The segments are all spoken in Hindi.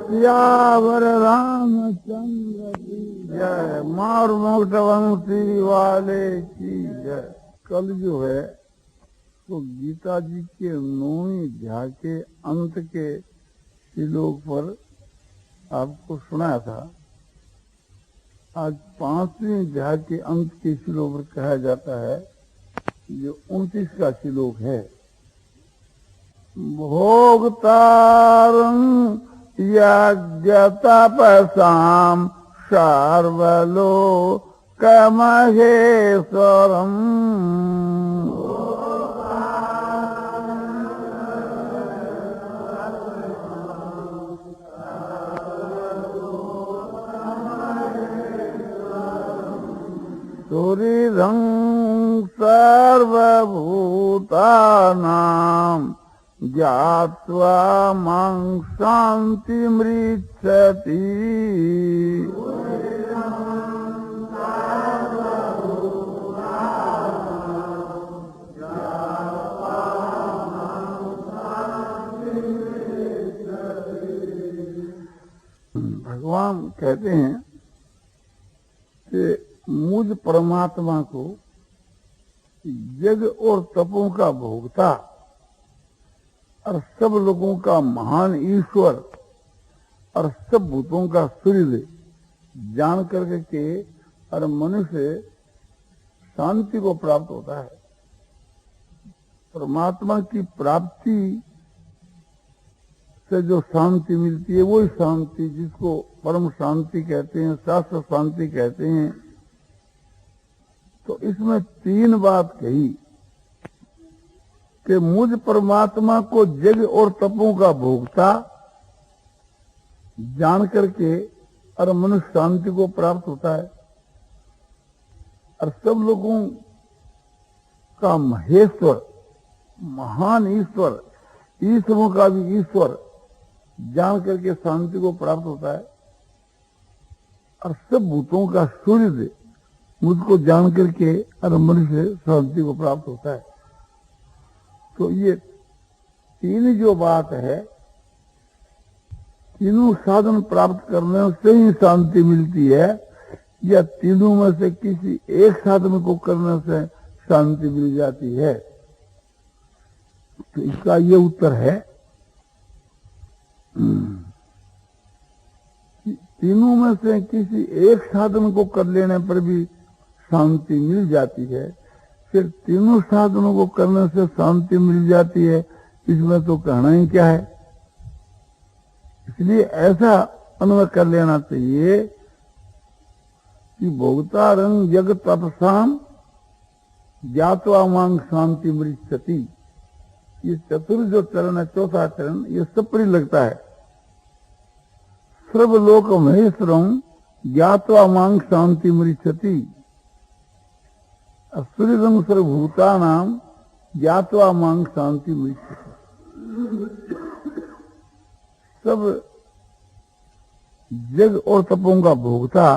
सियावर रामचंद्र की जय। मार मोटवंशी वाले की जय। कल जो है तो गीता जी के 9वें अध्याय के अंत के श्लोक पर आपको सुनाया था। आज 5वें अध्याय के अंत के श्लोक पर कहा जाता है, जो 29 का श्लोक है। भोक्तारं यज्ञतपसां सर्वलोकमहेश्वरम् सुहृदं सर्वभूतानां ज्ञात्वा मां शान्तिमृच्छति। भगवान कहते हैं कि मुझ परमात्मा को यज्ञ और तपों का भोक्ता और सब लोगों का महान ईश्वर और सब भूतों का सूर्य जान करके के और मनुष्य शांति को प्राप्त होता है। परमात्मा की प्राप्ति से जो शांति मिलती है वही शांति जिसको परम शांति कहते हैं, शाश्वत शांति कहते हैं। तो इसमें 3 बात कही कि मुझ परमात्मा को यज्ञ और तपों का भोक्ता जान करके और मनुष्य शांति को प्राप्त होता है, और सब लोगों का महेश्वर महान ईश्वर, ईश्वरों का भी ईश्वर जान करके शांति को प्राप्त होता है, और सब भूतों का सूर्य मुझको जान करके और मनुष्य शांति को प्राप्त होता है। तो ये 3 जो बात है, तीनों साधन प्राप्त करने से ही शांति मिलती है, या तीनों में से किसी एक साधन को करने से शांति मिल जाती है। तो इसका ये उत्तर है तीनों में से किसी एक साधन को कर लेने पर भी शांति मिल जाती है। फिर तीनों साधनों को करने से शांति मिल जाती है, इसमें तो कहना ही क्या है। इसलिए ऐसा अनुभव कर लेना चाहिए कि भोक्तारं यज्ञ तपसां ज्ञात्वा मां शांति मृच्छति। ये चतुर्थ जो चरण है, चौथा चरण, ये सब पर लगता है। सर्वलोक महेश्वरं ज्ञात्वा मां शांति मृच्छति। सूर्यं सर्वभूतानां ज्ञात्वा मां शांति मृच्छति। सब यज्ञ और तपों का भोक्ता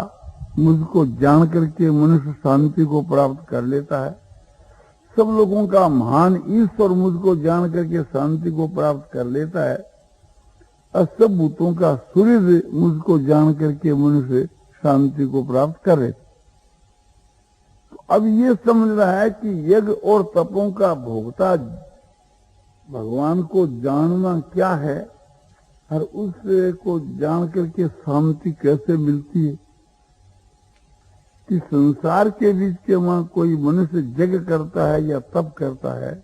मुझको जान करके मनुष्य शांति को प्राप्त कर लेता है। सब लोगों का महान ईश्वर मुझको जान करके शांति को प्राप्त कर लेता है, और सब भूतों का सूर्य मुझको जान करके मनुष्य शांति को प्राप्त कर लेता है। तो अब ये समझना है कि यज्ञ और तपों का भोक्ता भगवान को जानना क्या है, और उससे को जान करके शांति कैसे मिलती है। कि संसार के बीच के वहां कोई मनुष्य यज्ञ करता है या तप करता है,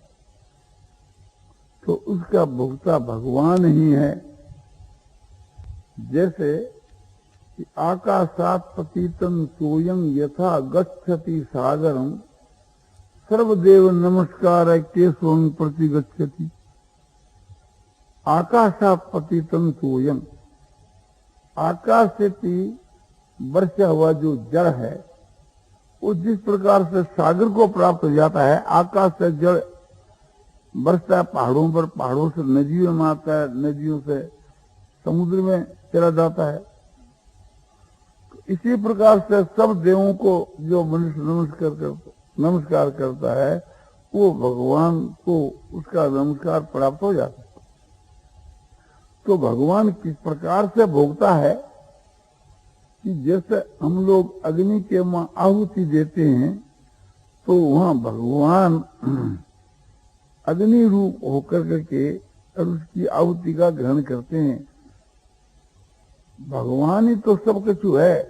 तो उसका भोक्ता भगवान ही है। जैसे आकाशात् पतितं सोऽयं यथा गच्छति सागरं सर्वदेव नमस्कार केशवं प्रति गच्छति। आकाशात् पतितं सोऽयं, आकाश से वर्षा हुआ जो जल है वो जिस प्रकार से सागर को प्राप्त हो जाता है, आकाश से जल बरसता है पहाड़ों पर, पहाड़ों से नदियों में आता है, नदियों से समुद्र में चला जाता है। तो इसी प्रकार से सब देवों को जो मनुष्य नमस्कार करता है, वो भगवान को उसका नमस्कार प्राप्त हो जाता है। तो भगवान किस प्रकार से भोगता है कि जैसे हम लोग अग्नि के मां आहुति देते हैं तो वहां भगवान अग्नि रूप होकर करके और उसकी आहुति का ग्रहण करते हैं। भगवान ही तो सब कुछ है,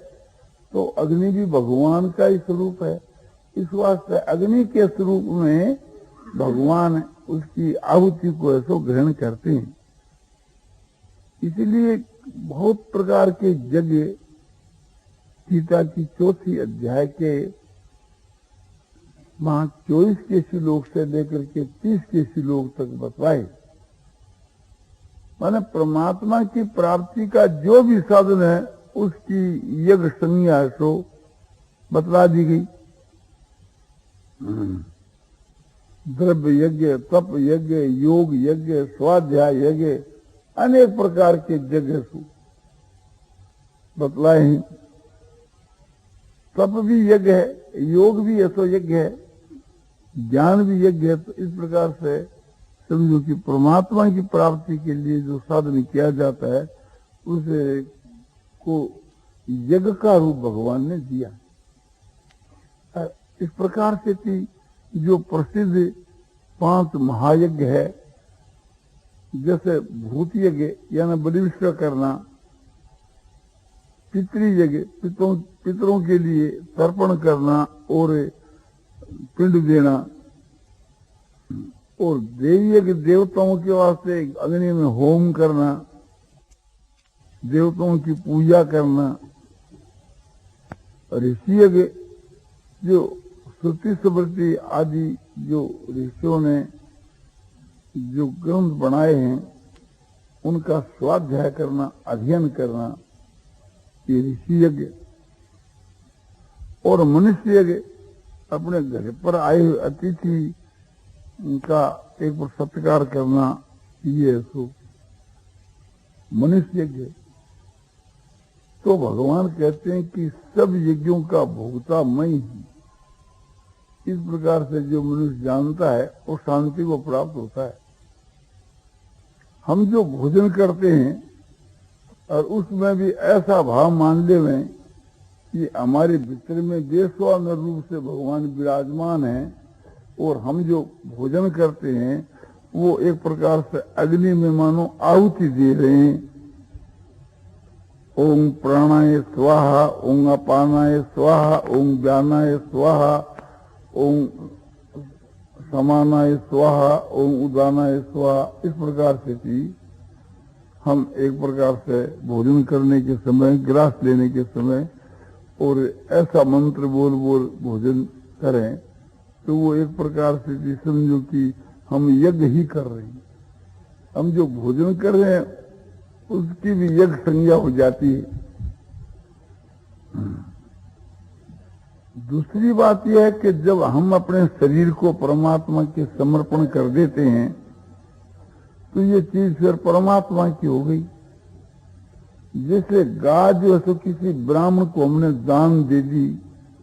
तो अग्नि भी भगवान का ही स्वरूप है। इस वास्ते अग्नि के स्वरूप में भगवान उसकी आहुति को ऐसो ग्रहण करते हैं। इसलिए बहुत प्रकार के यज्ञ गीता की 4th अध्याय के वहां 24 के श्लोक से लेकर के 30 के श्लोक तक बतवाए। माने परमात्मा की प्राप्ति का जो भी साधन है उसकी यज्ञ संज्ञा सो बतला दी गई। द्रव्य यज्ञ, तप यज्ञ, योग यज्ञ, स्वाध्याय यज्ञ, अनेक प्रकार के यज्ञ बतलाए हैं। तप भी यज्ञ है, योग भी ऐसा यज्ञ है, ज्ञान भी यज्ञ है। तो इस प्रकार से समझो कि परमात्मा की प्राप्ति के लिए जो साधन किया जाता है उसे को यज्ञ का रूप भगवान ने दिया। इस प्रकार से कि जो प्रसिद्ध 5 महायज्ञ है, जैसे भूत यज्ञ यानी बलिष्ठ करना, पितृयज्ञ पितरों के लिए तर्पण करना और पिंड देना, और देवी यज्ञ देवताओं के वास्ते अग्नि में होम करना, देवताओं की पूजा करना। ऋषि यज्ञ जो श्रुति स्मृति आदि जो ऋषियों ने जो ग्रंथ बनाए हैं उनका स्वाध्याय करना, अध्ययन करना, ये ऋषि यज्ञ। और मनुष्य यज्ञ अपने घर पर आए हुए अतिथि का एक बार सत्कार करना, ये सो मनुष्य यज्ञ। तो भगवान कहते हैं कि सब यज्ञों का भोक्ता मैं ही। इस प्रकार से जो मनुष्य जानता है वो शांति को प्राप्त होता है। हम जो भोजन करते हैं और उसमें भी ऐसा भाव मान ले में कि हमारे भीतर में बेस्वान रूप से भगवान विराजमान है और हम जो भोजन करते हैं वो एक प्रकार से अग्नि में मानो आहुति दे रहे हैं। ओम प्राणाय स्वाहा, ओम अपानाय स्वाहा, ओम व्यानाय स्वाहा, ओम समानाय स्वाहा, ओम उदानाय स्वाहा। इस प्रकार से कि हम एक प्रकार से भोजन करने के समय, ग्रास लेने के समय और ऐसा मंत्र बोल बोल भोजन करें तो वो एक प्रकार से भी समझो कि हम यज्ञ ही कर रहे हैं। हम जो भोजन कर रहे हैं उसकी भी यज्ञ संज्ञा हो जाती है। दूसरी बात यह है कि जब हम अपने शरीर को परमात्मा के समर्पण कर देते हैं तो ये चीज फिर परमात्मा की हो गई। जैसे गाय जो है तो किसी ब्राह्मण को हमने दान दे दी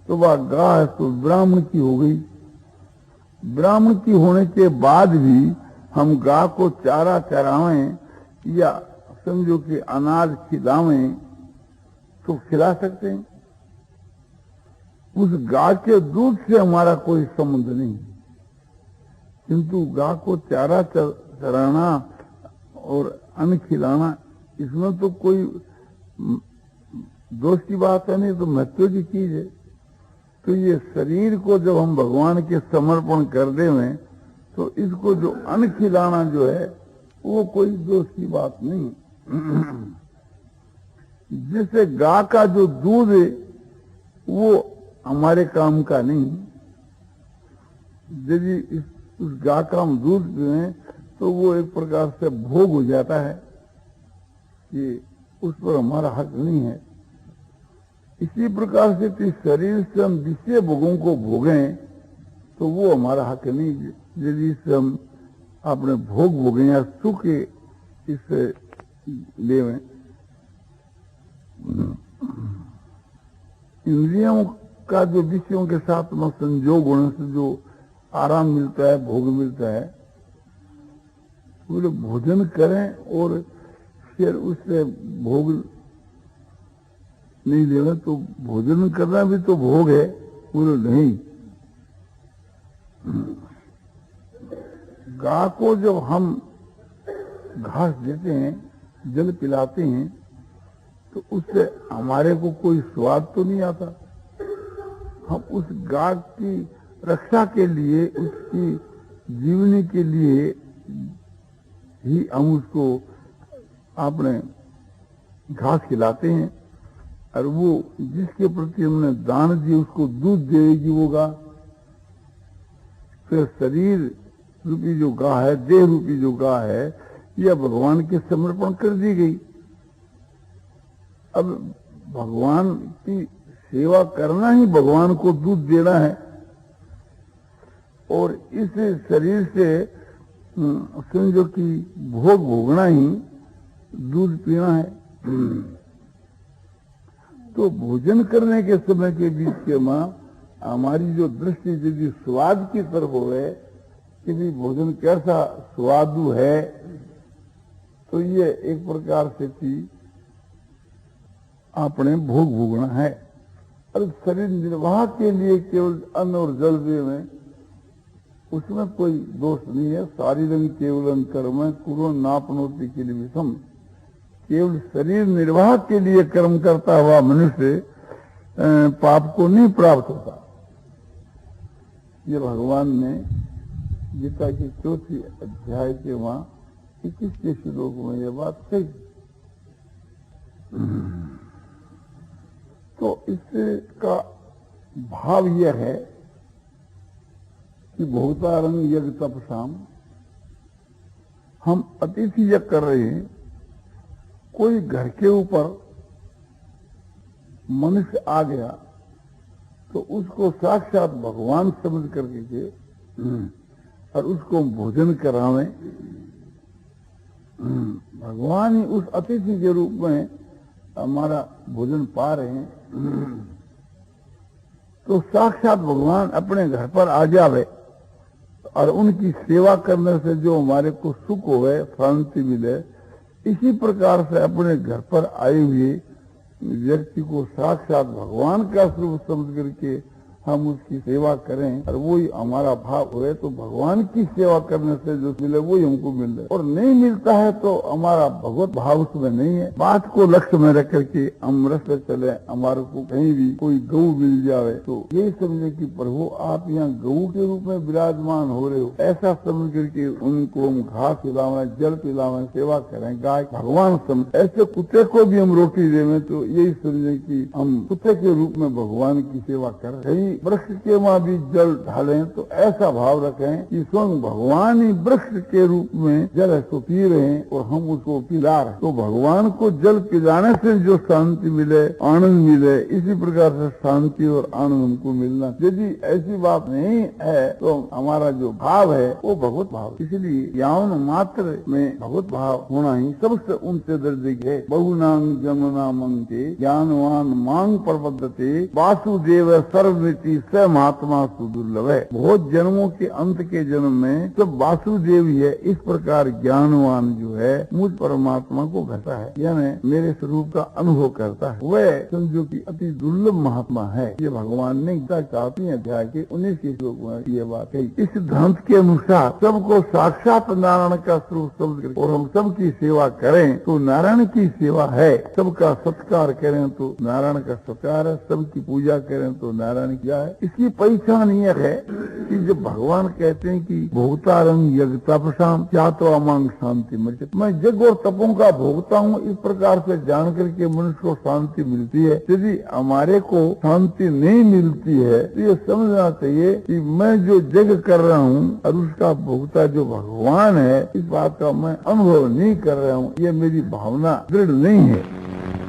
तो वह गाय है तो ब्राह्मण की हो गई। ब्राह्मण की होने के बाद भी हम गाय को चारा चरावें या समझो कि अनाज खिलावें तो खिला सकते हैं। उस गाय के दूध से हमारा कोई संबंध नहीं, किंतु गाय को चारा चराना और अन्न खिलाना इसमें तो कोई दोष की बात है नहीं, तो महत्व की चीज है। तो ये शरीर को जब हम भगवान के समर्पण कर दें तो इसको जो अन्न खिलाना जो है वो कोई दोष की बात नहीं। जैसे गाय का जो दूध है वो हमारे काम का नहीं। यदि उस गाय का हम दूध पिएं तो वो एक प्रकार से भोग हो जाता है कि उस पर हमारा हक नहीं है। इसी प्रकार से कि शरीर से हम विषय भोगों को भोगें तो वो हमारा हक नहीं। यदि इससे हम अपने भोग भोगें या सुख इससे लेवें। इंद्रियों का जो विषयों के साथ में संयोग होने से जो आराम मिलता है, भोग मिलता है। बोले भोजन करें और फिर उससे भोग नहीं लेना, तो भोजन करना भी तो भोग है। बोले नहीं, गाय को जब हम घास देते हैं, जल पिलाते हैं, तो उससे हमारे को कोई स्वाद तो नहीं आता। हम उस गाय की रक्षा के लिए, उसकी जीवनी के लिए ही हम उसको अपने घास खिलाते हैं, और वो जिसके प्रति हमने दान दिए उसको दूध देगी वो गाय। फिर शरीर रूपी जो गाय है, देह रूपी जो गाय है, यह भगवान के समर्पण कर दी गई। अब भगवान की सेवा करना ही भगवान को दूध देना है, और इस शरीर से समझो कि भोग भोगना ही दूध पीना है। तो भोजन करने के समय के बीच के मां हमारी जो दृष्टि यदि स्वाद की तरफ होवे कि भी भोजन कैसा स्वादु है, तो ये एक प्रकार से कि आपने भोग भोगना है। और शरीर निर्वाह के लिए केवल अन्न और जल देवे, उसमें कोई दोष नहीं है। शारीरं केवलं कर्म कुरो नापनोति के लिए विषम। केवल शरीर निर्वाह के लिए कर्म करता हुआ मनुष्य पाप को नहीं प्राप्त होता। ये भगवान ने गीता की 4th अध्याय के वहां 21 श्लोक में ये बात कही। तो इसका भाव यह है कि भोक्तारंग यज्ञ तपसाम, हम अतिथि यज्ञ कर रहे हैं। कोई घर के ऊपर मनुष्य आ गया तो उसको साक्षात भगवान समझ करके के और उसको भोजन करावें। भगवान ही उस अतिथि के रूप में हमारा भोजन पा रहे हैं। तो साक्षात भगवान अपने घर पर आ जावे और उनकी सेवा करने से जो हमारे को सुख होवे, शांति मिले, इसी प्रकार से अपने घर पर आए हुए व्यक्ति को साक्षात भगवान का स्वरूप समझ करके हम उसकी सेवा करें और वही हमारा भाव हुए, तो भगवान की सेवा करने से जो मिले वही हमको मिल रहा है। और नहीं मिलता है तो हमारा भगवत भाव उसमें नहीं है। बात को लक्ष्य में रख करके हम रस्ते चले, हमारे को कहीं भी कोई गऊ मिल जावे तो ये समझे कि प्रभु आप यहाँ गऊ के रूप में विराजमान हो रहे हो, ऐसा समझ करके उनको हम घास पिलावें, जल पिलावें, सेवा करें, गाय भगवान समझ। ऐसे कुत्ते को भी हम रोटी देवें तो यही समझे कि हम कुत्ते के रूप में भगवान की सेवा कर रहे हैं। वृक्ष के वहां भी जल ढालें तो ऐसा भाव रखें कि स्वयं भगवान ही वृक्ष के रूप में जल है तो पी रहे हैं और हम उसको पिला रहे हैं। तो भगवान को जल पिलाने से जो शांति मिले, आनंद मिले, इसी प्रकार से शांति और आनंद हमको मिलना। यदि ऐसी बात नहीं है तो हमारा जो भाव है वो भगवत भाव। इसलिए यौन मात्र में भगवत भाव होना ही सबसे ऊंचे दर्जे के। बहुनांग जमुना मंगे ज्ञानवान मांग प्रबद्धते वासुदेव सर्वमिति स महात्मा सुदुर्लभ है। बहुत जन्मों के अंत के जन्म में सब वासुदेव ही है। इस प्रकार ज्ञानवान जो है मुझ परमात्मा को घटा है, यानी मेरे स्वरूप का अनुभव करता है, वह समझो कि अति दुर्लभ महात्मा है। ये भगवान ने गीता के 8वें अध्याय के 19 श्लोक में ये बात कही। इस सिद्धांत के अनुसार सबको साक्षात नारायण का स्वरूप समझ कर और हम सबकी सेवा करें तो नारायण की सेवा है। सबका सत्कार करें तो नारायण का सत्कार है, सबकी पूजा करें तो नारायण की है। इसकी पहचान यह है कि जब भगवान कहते हैं कि भोक्तारंग यज्ञ तपसाम क्या तो अमांग शांति मिलती, मैं यज्ञ और तपों का भोगता हूँ, इस प्रकार से जान करके मनुष्य को शांति मिलती है। यदि हमारे को शांति नहीं मिलती है तो ये समझना चाहिए कि मैं जो यज्ञ कर रहा हूँ और उसका भोक्ता जो भगवान है, इस बात का मैं अनुभव नहीं कर रहा हूँ, ये मेरी भावना दृढ़ नहीं है।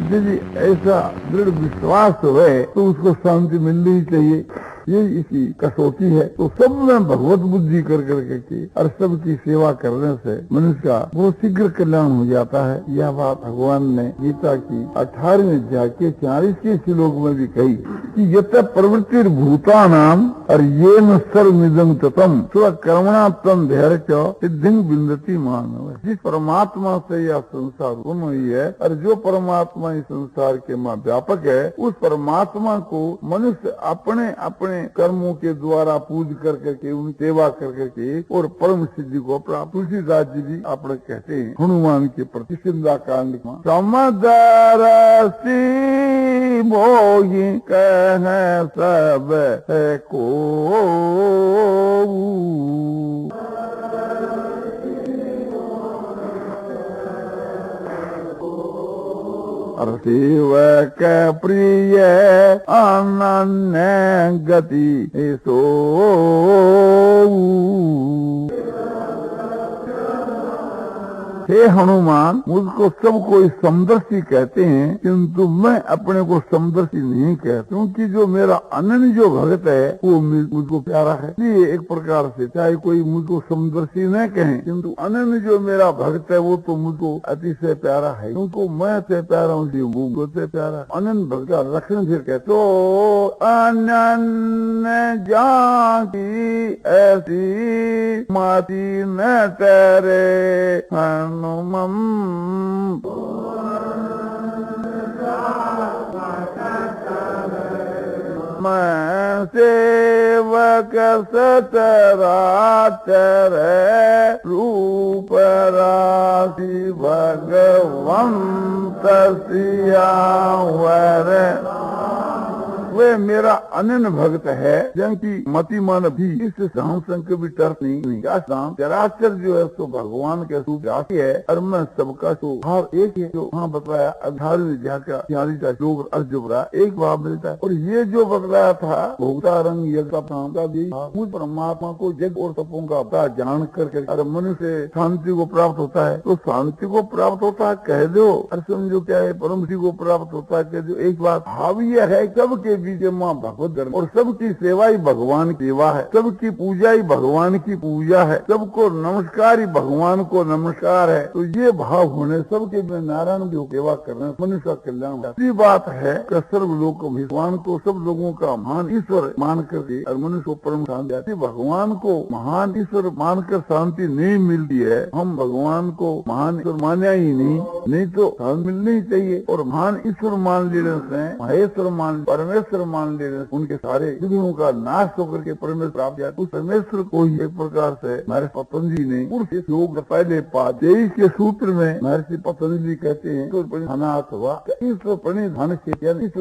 यदि ऐसा दृढ़ विश्वास है तो उसको शांति मिलनी ही चाहिए। ये इसकी कसौटी है। तो सब में भगवत बुद्धि कर करके और सबकी सेवा करने से मनुष्य का बहुत शीघ्र कल्याण हो जाता है। यह बात भगवान ने गीता की 18वें अध्याय के 40वें श्लोक में भी कही कि यत प्रवृत्ति भूता नाम और ये न सर्वमिदं ततम कर्मणा तम धैर्य सिद्धि बिंदती मानव। जिस परमात्मा से यह संसार उत्पन्न हुई है और जो परमात्मा इस संसार के मां व्यापक है, उस परमात्मा को मनुष्य अपने अपने कर्मों के द्वारा पूज कर करके उनकी सेवा कर करके और परम सिद्धि को प्राप्त। तुलसीदास जी भी अपने कहते हैं हनुमान के प्रति सिंधा कांड में समदरसी मोहि कह सब को सेवक प्रिय अनन्य गति सो। हे हनुमान, मुझको सब कोई समदर्शी कहते हैं, किंतु मैं अपने को समदर्शी नहीं कहता, क्योंकि जो मेरा अनन्य जो भक्त है वो मुझको प्यारा है। इसलिए एक प्रकार से चाहे कोई मुझको समदर्शी न कहे, किंतु अनन्य जो मेरा भक्त है वो तो मुझको अतिशय प्यारा है, क्योंकि मैं से प्यारा हूँ, मुझको से प्यारा अनन्य भक्त का रक्षण फिर कहते तो अनन्य जाकी ऐसी माती न तेरे हनुमम। मैं सेवक सचराचर रूप राशि भगवंत सियावर। वे मेरा अनन्य भक्त है, जिनकी मति मन भी इस राम संग भी टर्क नहीं। चराचर जो है सो भगवान के रूप राशि है और मैं सबका तो भाव एक है। जो वहाँ बताया 18 का श्लोक अर्जुन एक भाव मिलता है। और ये जो बतलाया था भोक्ता रंग यज्ञ का मुझ परमात्मा को जग और तपों का अपना जान करके और मनुष्य शांति को प्राप्त होता है। तो शांति को प्राप्त होता है कह दो, और समझो क्या है परम को प्राप्त होता है कह दो। एक बात भाव यह है सबके बीच माँ भगवत धर्म और सबकी सेवा ही भगवान की सेवा है, सबकी पूजा ही भगवान की पूजा है, सबको नमस्कार ही भगवान को नमस्कार है। तो ये भाव होने सबके नारायण की सेवा करने मनुष्य का कल्याण होता है। बात है कि सर्व लोग को भगवान को सब लोगों का महान ईश्वर मान करके और मनुष्य को परम शांति आती। भगवान को महान ईश्वर मानकर शांति नहीं मिलती है। हम भगवान को महान ईश्वर माना ही नहीं तो शांति मिलनी चाहिए। और महान ईश्वर मान लेने से महेश्वर मान परमेश्वर मान लेने उनके सारे विघ्नों का नाश होकर के परमेश्वर प्राप्त किया। उस परमेश्वर को ही एक प्रकार से महर्षि पतंजलि ने पुरुष योग पहले पाद 23 के सूत्र में महर्षि पतंजलि कहते हैं प्रणिधानात् हुआ। ईश्वर प्रणिधान से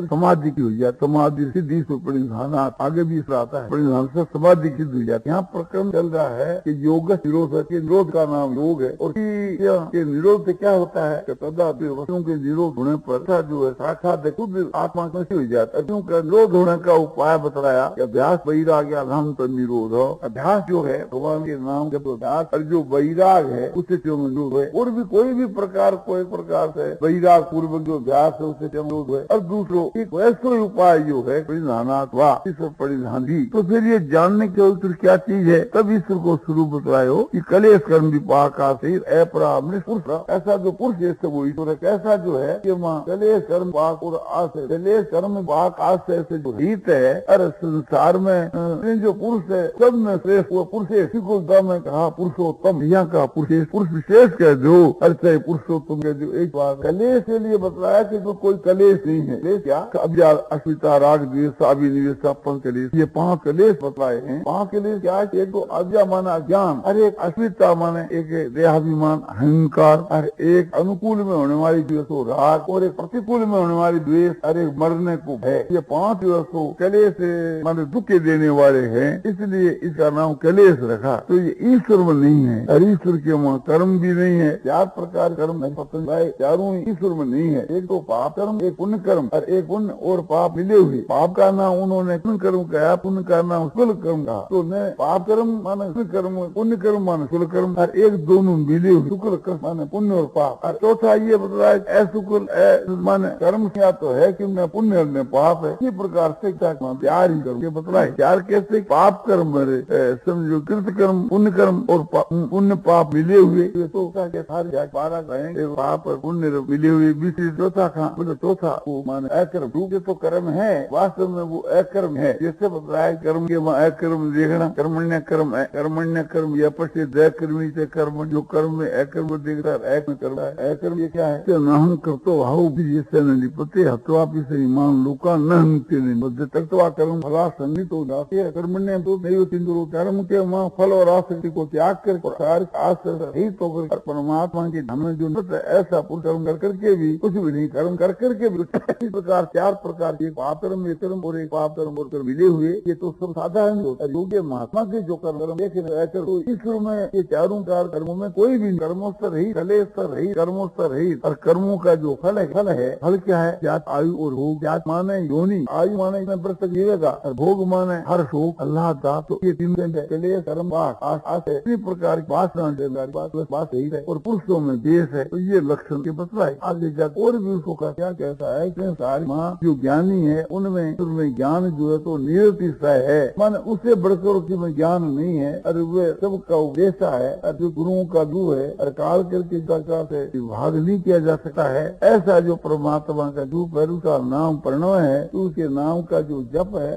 समाधि की हुई जाती, समाधि सिद्धि प्रणिधानात् आगे भी आता है, प्रणिधान से समाधि की हुई जाती। यहाँ प्रक्रम चल रहा है कि योग निरोध है, निरोध का नाम योग है। और के निरोध से क्या होता है कि तदा वस्तुओं के निरोध होने पर जो है साक्षात खुद आत्मा कैसे हो जाता है। निरोध होने का उपाय बताया कि अभ्यास वैराग्य नाम पर निरोध हो। अभ्यास जो है भगवान के नाम जब अभ्यास और जो वैराग है उससे क्यों निरोध है। और भी कोई भी प्रकार कोई प्रकार से वैराग पूर्वक जो अभ्यास है उससे क्यों निरोध है। और दूसरों एक वैसे उपाय जो है परिधानात् वा ईश्वर परिधान भी। तो फिर ये जानने के उत्तर क्या चीज है, तब ईश्वर को स्वरूप बतायो कि कलेश कर्म विपाक अपरामृत पुरुष। ऐसा जो पुरुष है वो ईश्वर है। कैसा जो है कि माँ कलेश कर्म पाक और आस है, कलेश कर्म पाक आस से जो रीत है। और संसार में जो पुरुष है सब में श्रेष्ठ वो पुरुष है। में कहा पुरुषोत्तम, यहाँ का पुरुष विशेष कह दो, चाहे पुरुषोत्तम कह दो। एक बात कलेश के लिए बताया कि तो कोई कलेश नहीं है। कलेश क्या अभिचार अस्मिता राग द्वेष अभिनिवेश कलेश, ये 5 कलेश बताए हैं। 5 कलेश क्या है। एक तो अज्ञा माना ज्ञान, और एक अस्मिता माने एक देहाभिमान अहंकार, और एक अनुकूल में होने वाली द्वेष राग, और एक प्रतिकूल में होने वाली द्वेष, और एक मरने को भय। ये 5 तो कलेश माने दुख के देने वाले हैं, इसलिए इसका नाम कलेश रखा। तो ये ईश्वर में नहीं है और ईश्वर के वहाँ कर्म भी नहीं है। 4 प्रकार कर्म है, चारों ईश्वर में नहीं है। एक तो पाप कर्म, एक पुण्य कर्म, और एक पुण्य और पाप मिले हुए। पाप का नाम उन्होंने पुण्य कर्म कहा, पुण्य का नाम शुक्ल कर्म कहा। तो न पाप कर्म माने कर्म, पुण्य कर्म माने शुक्ल कर्म, और एक दोनों मिले हुए शुक्ल कर्म माने पुण्य और पाप। और चौथा ये बताया शुक्ल माने कर्म क्या तो है कि न पुण्य न पाप है। ये प्रकार से प्यार ही करो, ये बतलाए। प्यार कैसे? पाप कर्म समझो, कृत कर्म, पुण्य कर्म और पुण्य पाप मिले हुए तो बारह कहेंगे, पाप और पुण्य मिले हुए। बीस चौथा खा बोले चौथा वो माने अकर्म। रूप तो कर्म है, वास्तव में वो अकर्म है। जैसे बताया कर्म के वहाँ अकर्म देखना, कर्मण्य कर्म है, कर्मण्य कर्म या पश्चित कर्मी से कर्म, जो कर्म में अकर्म देखता है एक में कर्म है। अकर्म ये क्या है? न करतो भाव जैसे निपते हत्वा से मान लोका न तत्वा कर्म फला संगीत हो जाती है। कर्मण्य तो नहीं सिंदूर, कर्म के वहाँ फल और आसक्ति को त्याग कर रहित होकर परमात्मा के धाम में जो ऐसा कर्म कर करके भी कुछ भी नहीं, कर्म कर करके भी इस प्रकार चार प्रकार के पाप कर्म, एक कर्म और एक पाप कर्म और कर मिले हुए, ये तो सब साधारण होता है। योग्य महात्मा के जो कर्म तो ईश्वर में ये चारों चार कर्मों में कोई भी कर्मोस्तर रही, कलेस्तर रही, कर्मोस्तर रही। और कर्मों का जो फल है फल क्या है? जात, आयु और भोग। जात माने योनि, आयु माने व्रत तक जीवेगा, और भोग माने हर शोक अल्लाह का। तो ये तीन चले कर्म इसी प्रकार की बात सही है और पुरुषों में देश है। तो ये लक्षण के बतलाए। आगे जाकर और भी उसको क्या कहता है कि सारी माँ जो ज्ञानी है उनमें ज्ञान जो है तो निरतिशय है, माने उससे बढ़कर उसमें ज्ञान नहीं है। और वे सबका उपदेशा है, और जो गुरुओं का गुरु है, और काल करके से विभाग नहीं किया जा सकता है। ऐसा जो परमात्मा का रूप है, उसका नाम प्रणव है, तो उसके नाम का जो जप है